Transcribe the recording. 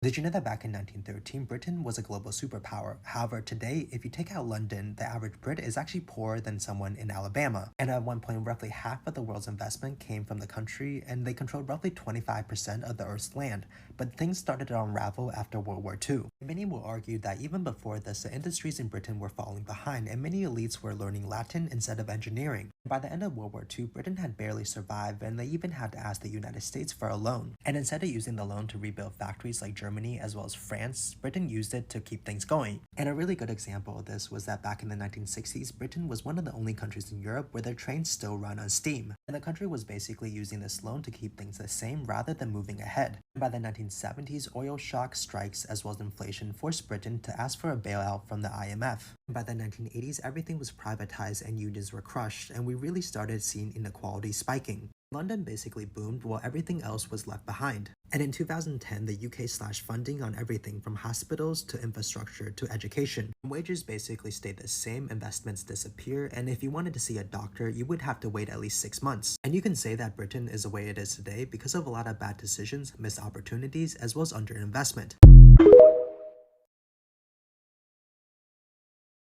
Did you know that back in 1913, Britain was a global superpower? However, today, if you take out London, the average Brit is actually poorer than someone in Alabama. And at one point, roughly half of the world's investment came from the country, and they controlled roughly 25% of the Earth's land. But things started to unravel after World War II. Many will argue that even before this, the industries in Britain were falling behind, and many elites were learning Latin instead of engineering. By the end of World War II, Britain had barely survived, and they even had to ask the United States for a loan. And instead of using the loan to rebuild factories like Germany as well as France, Britain used it to keep things going. And a really good example of this was that back in the 1960s, Britain was one of the only countries in Europe where their trains still run on steam. And the country was basically using this loan to keep things the same rather than moving ahead. And by the 1970s, oil shock strikes as well as inflation forced Britain to ask for a bailout from the IMF. By the 1980s, everything was privatized and unions were crushed, and we really started seeing inequality spiking. London basically boomed while everything else was left behind. And in 2010, the UK slashed funding on everything from hospitals to infrastructure to education. Wages basically stayed the same, investments disappear, and if you wanted to see a doctor, you would have to wait at least 6 months. And you can say that Britain is the way it is today because of a lot of bad decisions, missed opportunities, as well as underinvestment.